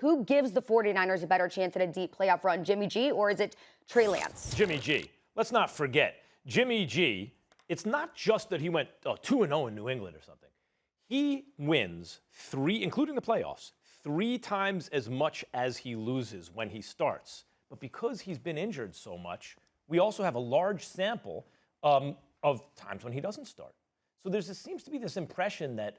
Who gives the 49ers a better chance at a deep playoff run, Jimmy G or is it Trey Lance? Jimmy G. Let's not forget, Jimmy G, it's not just that he went 2-0 in New England or something. He wins including the playoffs, 3 times as much as he loses when he starts. But because he's been injured so much, we also have a large sample of times when he doesn't start. So seems to be this impression that,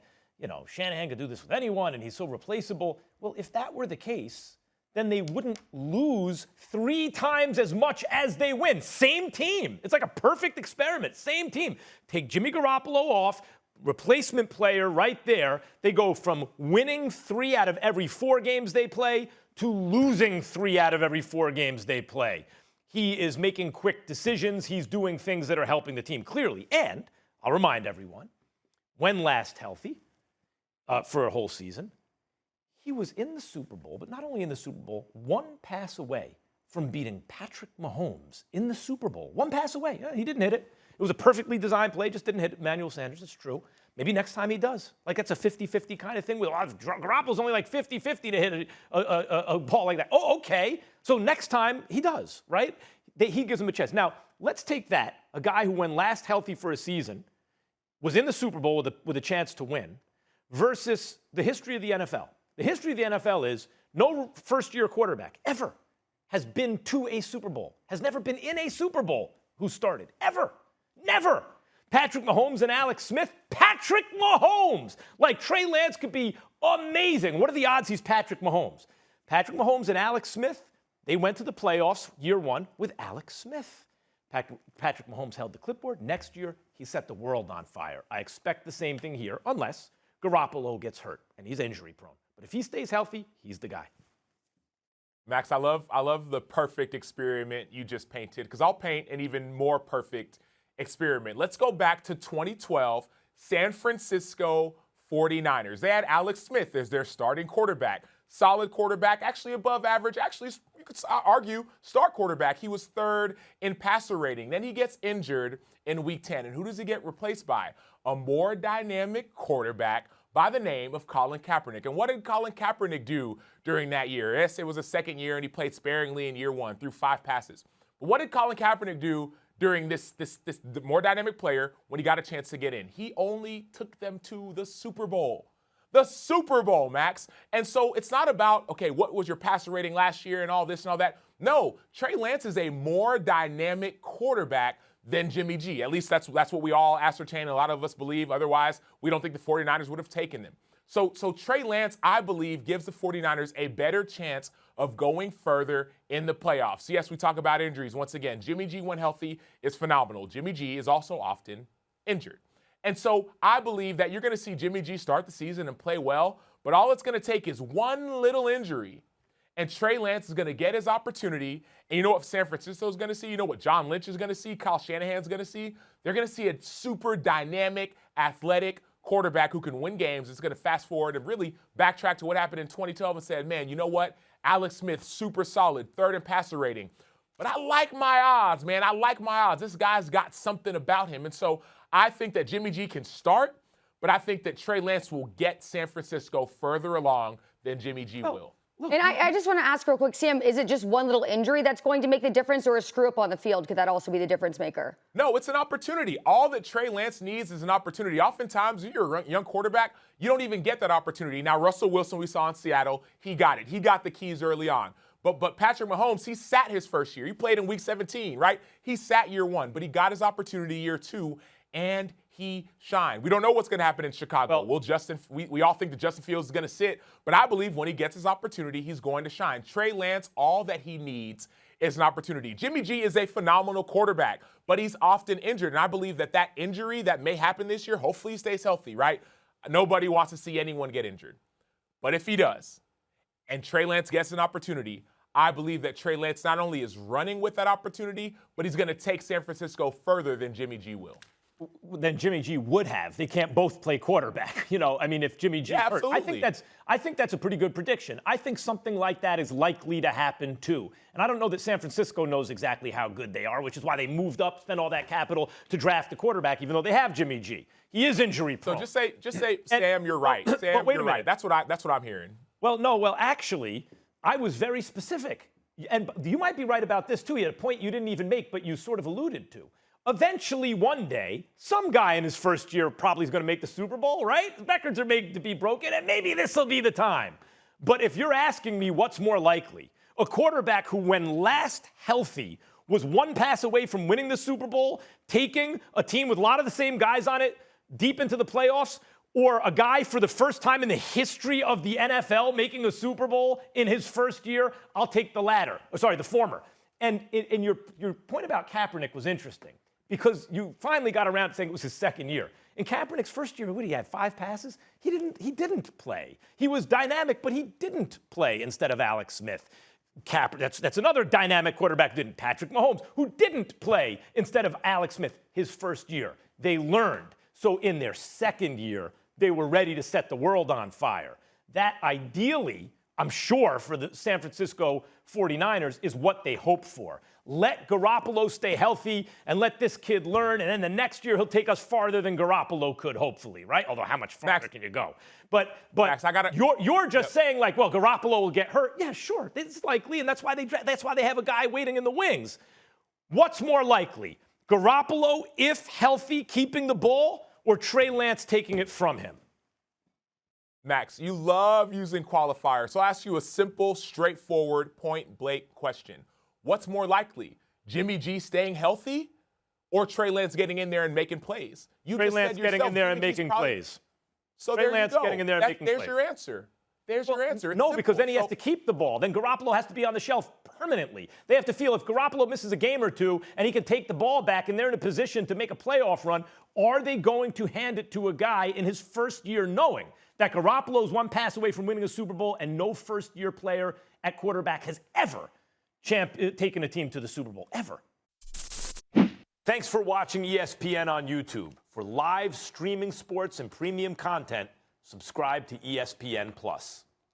Shanahan could do this with anyone and he's so replaceable. Well, if that were the case, then they wouldn't lose 3 times as much as they win. Same team. It's like a perfect experiment. Same team. Take Jimmy Garoppolo off, replacement player right there. They go from winning 3 out of every 4 games they play to losing 3 out of every 4 games they play. He is making quick decisions. He's doing things that are helping the team clearly. And I'll remind everyone, when last healthy for a whole season, he was in the Super Bowl, but not only in the Super Bowl, 1 pass away from beating Patrick Mahomes in the Super Bowl. 1 pass away. Yeah, he didn't hit it. It was a perfectly designed play, just didn't hit Emmanuel Sanders. It's true. Maybe next time he does. Like, it's a 50-50 kind of thing. Garoppolo's only like 50-50 to hit a ball like that. Oh, okay. So next time he does, right? He gives him a chance. Now, let's take that, a guy who when last healthy for a season was in the Super Bowl with a chance to win, versus the history of the NFL. The history of the NFL is no first-year quarterback ever has been to a Super Bowl, has never been in a Super Bowl who started. Ever. Never. Patrick Mahomes and Alex Smith. Patrick Mahomes. Like, Trey Lance could be amazing. What are the odds he's Patrick Mahomes? Patrick Mahomes and Alex Smith, they went to the playoffs year 1 with Alex Smith. Patrick Mahomes held the clipboard. Next year, he set the world on fire. I expect the same thing here, unless Garoppolo gets hurt, and he's injury-prone. But if he stays healthy, he's the guy. Max, I love the perfect experiment you just painted, because I'll paint an even more perfect experiment. Let's go back to 2012, San Francisco 49ers. They had Alex Smith as their starting quarterback. Solid quarterback, actually above average, actually you could argue star quarterback. He was 3rd in passer rating. Then he gets injured in week 10. And who does he get replaced by? A more dynamic quarterback by the name of Colin Kaepernick. And what did Colin Kaepernick do during that year? Yes, it was a second year, and he played sparingly in year 1 through 5 passes. But what did Colin Kaepernick do during this more dynamic player when he got a chance to get in? He only took them to the Super Bowl. The Super Bowl, Max. And so it's not about, okay, what was your passer rating last year and all this and all that. No, Trey Lance is a more dynamic quarterback than Jimmy G. At least that's what we all ascertain. A lot of us believe. Otherwise, we don't think the 49ers would have taken them. So Trey Lance, I believe, gives the 49ers a better chance of going further in the playoffs. Yes, we talk about injuries. Once again, Jimmy G, when healthy, is phenomenal. Jimmy G is also often injured. And so I believe that you're going to see Jimmy G start the season and play well, but all it's going to take is one little injury, and Trey Lance is going to get his opportunity. And you know what San Francisco is going to see? You know what John Lynch is going to see? Kyle Shanahan's going to see? They're going to see a super dynamic, athletic quarterback who can win games. It's going to fast forward and really backtrack to what happened in 2012 and said, man, you know what? Alex Smith, super solid, 3rd in passer rating. But I like my odds, man. I like my odds. This guy's got something about him. And so I think that Jimmy G can start, but I think that Trey Lance will get San Francisco further along than Jimmy G will. And I just want to ask real quick, Sam, is it just one little injury that's going to make the difference, or a screw up on the field? Could that also be the difference maker? No, it's an opportunity. All that Trey Lance needs is an opportunity. Oftentimes, you're a young quarterback, you don't even get that opportunity. Now, Russell Wilson, we saw in Seattle, he got it. He got the keys early on. But Patrick Mahomes, he sat his first year. He played in week 17, right? He sat year 1, but he got his opportunity year 2, and he shined. We don't know what's going to happen in Chicago. We all think that Justin Fields is going to sit, but I believe when he gets his opportunity, he's going to shine. Trey Lance, all that he needs is an opportunity. Jimmy G is a phenomenal quarterback, but he's often injured, and I believe that injury that may happen this year, hopefully he stays healthy, right? Nobody wants to see anyone get injured. But if he does, and Trey Lance gets an opportunity, I believe that Trey Lance not only is running with that opportunity, but he's going to take San Francisco further than Jimmy G will. Than Jimmy G would have. They can't both play quarterback. If Jimmy G hurt. I think that's a pretty good prediction. I think something like that is likely to happen too. And I don't know that San Francisco knows exactly how good they are, which is why they moved up, spent all that capital to draft a quarterback, even though they have Jimmy G. He is injury prone. So just say, Sam, you're right. Sam, wait a you're minute. right. That's what I'm hearing. Well, no, well, actually, I was very specific. And you might be right about this, too. You had a point you didn't even make, but you sort of alluded to. Eventually, one day, some guy in his first year probably is going to make the Super Bowl, right? Records are made to be broken, and maybe this will be the time. But if you're asking me what's more likely, a quarterback who, when last healthy, was one pass away from winning the Super Bowl, taking a team with a lot of the same guys on it deep into the playoffs, or a guy for the first time in the history of the NFL making a Super Bowl in his first year, I'll take the latter. The former. And your point about Kaepernick was interesting because you finally got around to saying it was his second year. In Kaepernick's first year, what did he have, 5 passes? He didn't play. He was dynamic, but he didn't play instead of Alex Smith. That's another dynamic quarterback didn't. Patrick Mahomes, who didn't play instead of Alex Smith his first year. They learned. So in their second year, they were ready to set the world on fire. That ideally, I'm sure, for the San Francisco 49ers is what they hope for. Let Garoppolo stay healthy and let this kid learn, and then the next year he'll take us farther than Garoppolo could, hopefully, right? Although how much farther can you go? But Max, you're just saying like, well, Garoppolo will get hurt. Yeah, sure, it's likely, and that's why they have a guy waiting in the wings. What's more likely? Garoppolo, if healthy, keeping the ball, or Trey Lance taking it from him? Max, you love using qualifiers, so I'll ask you a simple, straightforward, point-blank question. What's more likely, Jimmy G staying healthy or Trey Lance getting in there and making plays? Trey Lance getting in there and making plays. So Trey there Lance you go. getting in there and making plays. There's your answer. There's your answer. It's no, simple. because then he has to keep the ball. Then Garoppolo has to be on the shelf permanently. They have to feel if Garoppolo misses a game or two and he can take the ball back and they're in a position to make a playoff run, are they going to hand it to a guy in his first year knowing that Garoppolo is one pass away from winning a Super Bowl and no first-year player at quarterback has ever taken a team to the Super Bowl, ever? Thanks for watching ESPN on YouTube. For live streaming sports and premium content, subscribe to ESPN+.